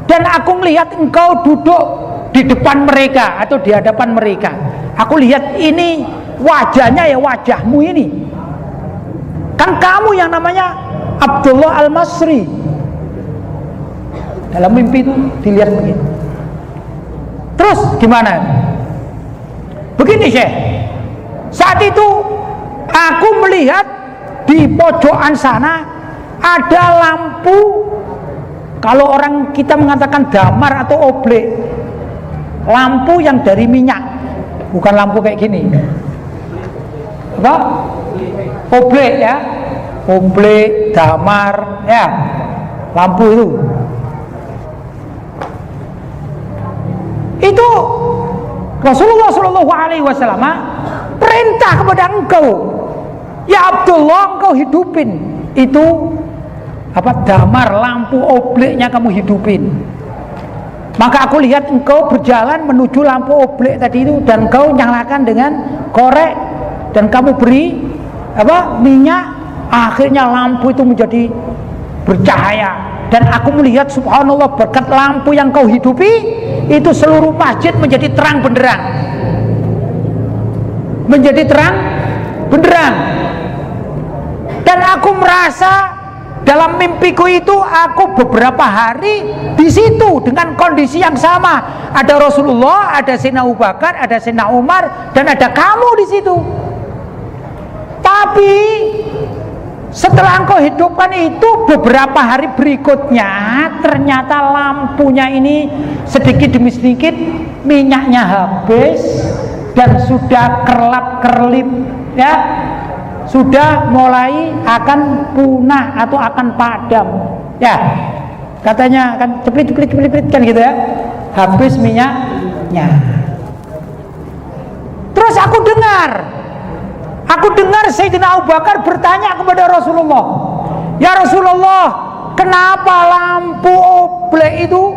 Dan aku melihat engkau duduk di depan mereka atau di hadapan mereka. Aku lihat ini wajahnya ya wajahmu ini. Kan kamu yang namanya Abdullah Al-Masri. Dalam mimpi itu dilihat begitu. Terus gimana? Begini Syekh, saat itu aku melihat di pojokan sana ada lampu, kalau orang kita mengatakan damar atau oblek, lampu yang dari minyak, bukan lampu kayak gini. Apa? Oblek ya, oblek, damar ya, lampu itu Rasulullah Shallallahu Alaihi Wasallam perintah kepada engkau, ya Abdullah, engkau hidupin itu apa, damar, lampu obleknya kamu hidupin. Maka aku lihat engkau berjalan menuju lampu oblek tadi itu, dan engkau nyalakan dengan korek, dan kamu beri apa, minyak. Akhirnya lampu itu menjadi bercahaya, dan aku melihat subhanallah, berkat lampu yang kau hidupi itu seluruh masjid menjadi terang benderang, menjadi terang benderang. Dan aku merasa dalam mimpiku itu aku beberapa hari di situ dengan kondisi yang sama. Ada Rasulullah, ada Sayyidina Abu Bakar, ada Sayyidina Umar, dan ada kamu di situ. Tapi setelah engkau hidupkan itu, beberapa hari berikutnya ternyata lampunya ini sedikit demi sedikit minyaknya habis dan sudah kerlap-kerlip ya, sudah mulai akan punah atau akan padam ya, katanya kan ceplit kan gitu ya, habis minyaknya. Terus aku dengar Sayyidina Abu Bakar bertanya kepada Rasulullah, ya Rasulullah, kenapa lampu oblek itu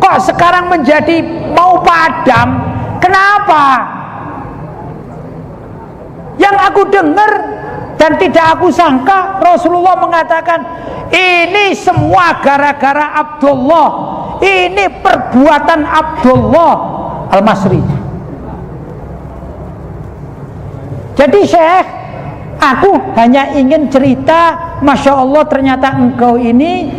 kok sekarang menjadi mau padam? Kenapa? Yang aku dengar dan tidak aku sangka, Rasulullah mengatakan, ini semua gara-gara Abdullah, ini perbuatan Abdullah Al-Masri. Jadi Syekh, aku hanya ingin cerita, Masya Allah, ternyata engkau ini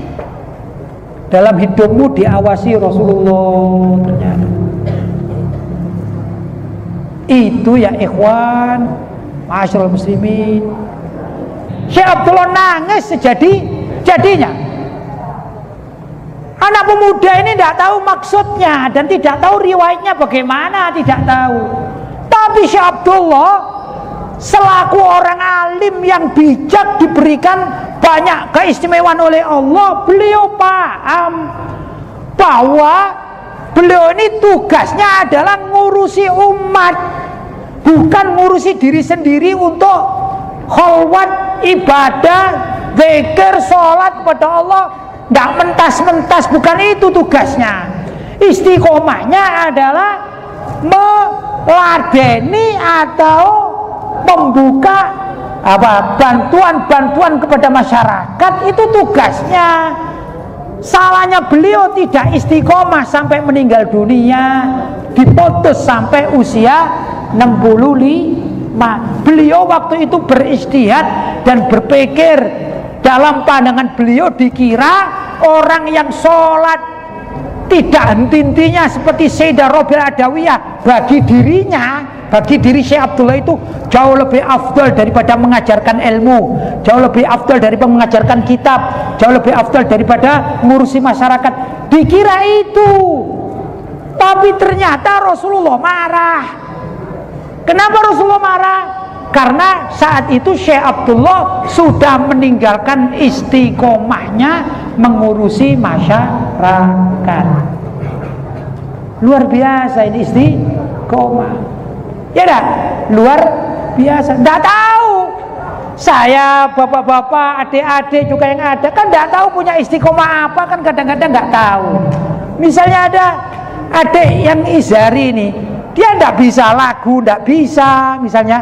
dalam hidupmu diawasi Rasulullah ternyata. Itu ya ikhwan, ma'asyiral muslimin. Syekh Abdullah nangis sejadi-jadinya. Anak pemuda ini tidak tahu maksudnya dan tidak tahu riwayatnya bagaimana, tidak tahu. Tapi Syekh Abdullah selaku orang alim yang bijak, diberikan banyak keistimewaan oleh Allah, beliau paham bahwa beliau ini tugasnya adalah ngurusi umat, bukan ngurusi diri sendiri untuk kholwat, ibadah, zikir, sholat kepada Allah. Tidak mentas-mentas, bukan itu tugasnya. Istiqomahnya adalah meladeni atau membuka bantuan kepada masyarakat, itu tugasnya. Salahnya beliau tidak istiqomah sampai meninggal dunia, diputus sampai usia 65. Beliau waktu itu beristihad dan berpikir, dalam pandangan beliau dikira orang yang sholat tidak henti-hentinya seperti Sayyidah Rabi'ah Adawiyah, bagi diri Syekh Abdullah itu jauh lebih afdal daripada mengajarkan ilmu, jauh lebih afdal daripada mengajarkan kitab, jauh lebih afdal daripada ngurusi masyarakat. Dikira itu. Tapi ternyata Rasulullah marah. Kenapa Rasulullah marah? Karena saat itu Syekh Abdullah sudah meninggalkan istiqomahnya mengurusi masyarakat. Luar biasa ini istiqomah. Ya dah, luar biasa. Tidak tahu. Saya, bapak-bapak, adik-adik juga yang ada kan tidak tahu punya istiqomah apa, kan kadang-kadang nggak tahu. Misalnya ada adik yang izari ini, dia tidak bisa lagu, tidak bisa, misalnya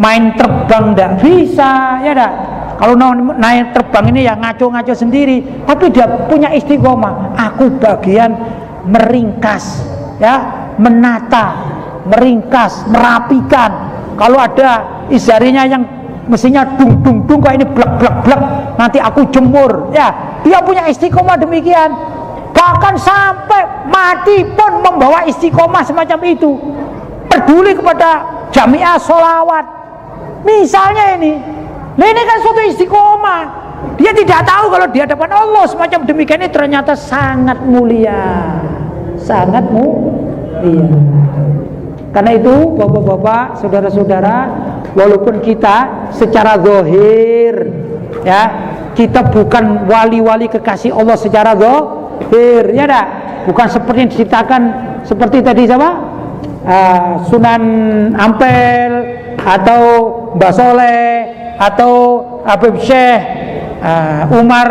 main terbang tidak bisa, ya dah. Kalau naik terbang ini ya ngaco-ngaco sendiri, tapi dia punya istiqomah. Aku bagian meringkas, ya, menata, meringkas, merapikan. Kalau ada izarinya yang mestinya dung kayak ini blek, nanti aku jemur, ya. Dia punya istiqomah demikian. Bahkan sampai mati pun membawa istiqomah semacam itu. peduli kepada jamiah sholawat. Misalnya ini kan suatu istiqomah. Dia tidak tahu kalau di hadapan Allah semacam demikian ini ternyata sangat mulia. Sangat mulia. Karena itu bapak-bapak, saudara-saudara, walaupun kita secara zahir ya, kita bukan wali-wali kekasih Allah secara zahir, ya dah. Bukan seperti yang diceritakan seperti tadi siapa? Sunan Ampel atau Mbah Soleh atau Habib Syekh Umar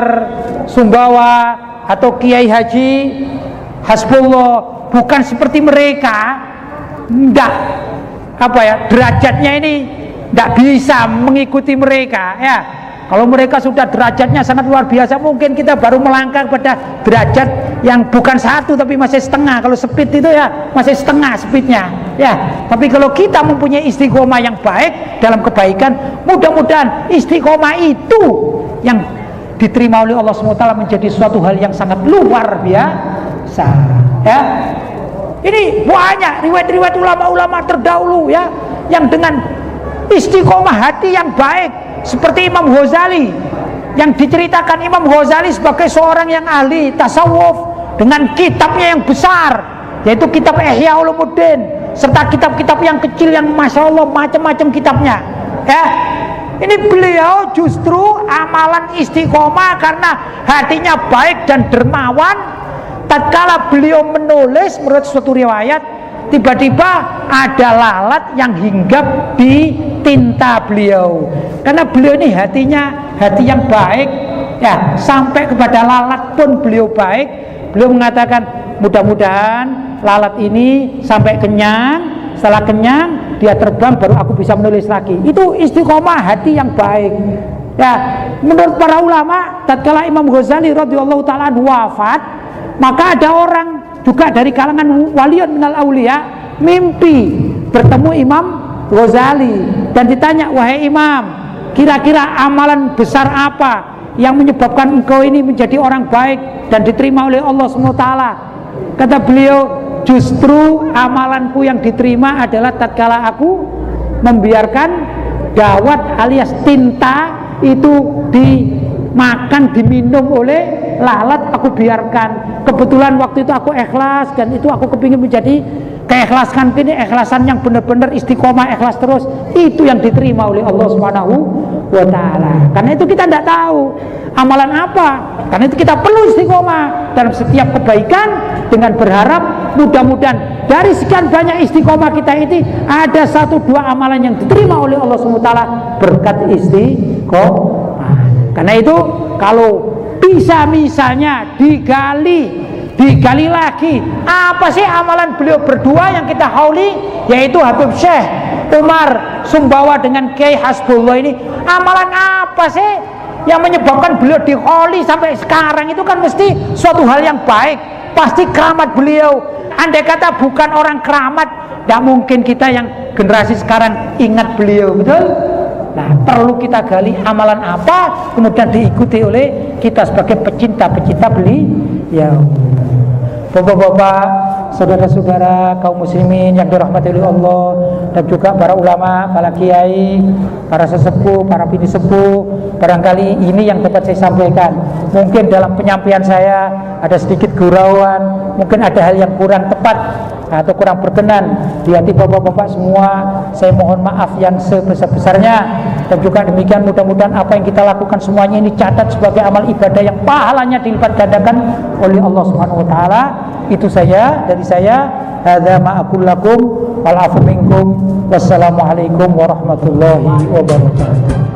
Sumbawa atau Kiai Haji Hasbullah. Bukan seperti mereka, enggak derajatnya ini enggak bisa mengikuti mereka ya. Kalau mereka sudah derajatnya sangat luar biasa, mungkin kita baru melangkah pada derajat yang bukan satu tapi masih setengah. Kalau speed itu ya masih setengah speednya ya. Tapi kalau kita mempunyai istiqomah yang baik dalam kebaikan, mudah-mudahan istiqomah itu yang diterima oleh Allah SWT menjadi suatu hal yang sangat luar biasa ya. Ini banyak riwayat-riwayat ulama-ulama terdahulu ya, yang dengan istiqomah hati yang baik, seperti Imam Ghazali, yang diceritakan Imam Ghazali sebagai seorang yang ahli tasawuf dengan kitabnya yang besar, yaitu kitab Ihya Ulumuddin, serta kitab-kitab yang kecil yang masya Allah macam-macam kitabnya ya. Ini beliau justru amalan istiqomah karena hatinya baik dan dermawan. Tatkala beliau menulis, menurut suatu riwayat, tiba-tiba ada lalat yang hinggap di tinta beliau. Karena beliau ini hatinya hati yang baik ya, sampai kepada lalat pun beliau baik. Beliau mengatakan, mudah-mudahan lalat ini sampai kenyang, setelah kenyang dia terbang baru aku bisa menulis lagi. Itu istiqomah hati yang baik ya. Menurut para ulama, tatkala Imam Ghazali radhiyallahu taala wafat, maka ada orang juga dari kalangan waliun minal aulia mimpi bertemu Imam Ghazali dan ditanya, wahai Imam, kira-kira amalan besar apa yang menyebabkan engkau ini menjadi orang baik dan diterima oleh Allah SWT? Kata beliau, justru amalanku yang diterima adalah tatkala aku membiarkan dawat alias tinta itu dimakan, diminum oleh lalat, aku biarkan. Kebetulan waktu itu aku ikhlas dan itu aku kepingin menjadi keikhlasan ini, ikhlasan yang benar-benar istiqomah, ikhlas terus. Itu yang diterima oleh Allah Subhanahu wa taala. Karena itu kita tidak tahu amalan apa. Karena itu kita perlu istiqomah dalam setiap kebaikan dengan berharap mudah-mudahan dari sekian banyak istiqomah kita ini ada satu dua amalan yang diterima oleh Allah Subhanahu wa taala berkat istiqomah. Karena itu kalau bisa misalnya digali lagi apa sih amalan beliau berdua yang kita hauli, yaitu Habib Syekh Umar Sumbawa dengan Kiai Hasbullah ini. Amalan apa sih yang menyebabkan beliau dihauli sampai sekarang? Itu kan mesti suatu hal yang baik, pasti keramat beliau. Andai kata bukan orang keramat, tidak mungkin kita yang generasi sekarang ingat beliau, betul? Nah, perlu kita gali amalan apa kemudian diikuti oleh kita sebagai pecinta-pecinta beliau. Bapak-bapak, saudara-saudara kaum muslimin yang dirahmati oleh Allah, dan juga para ulama, para kiai, para sesepuh, para bini sepuh, barangkali ini yang dapat saya sampaikan. Mungkin dalam penyampaian saya ada sedikit gurauan, mungkin ada hal yang kurang tepat atau kurang berkenan di hati bapak-bapak semua. Saya mohon maaf yang sebesar-besarnya, dan juga demikian mudah-mudahan apa yang kita lakukan semuanya ini catat sebagai amal ibadah yang pahalanya dilipat gandakan oleh Allah Subhanahu wa taala. Itu dari saya. Hadza ma aqul lakum wal afu minkum. Wassalamualaikum warahmatullahi wabarakatuh.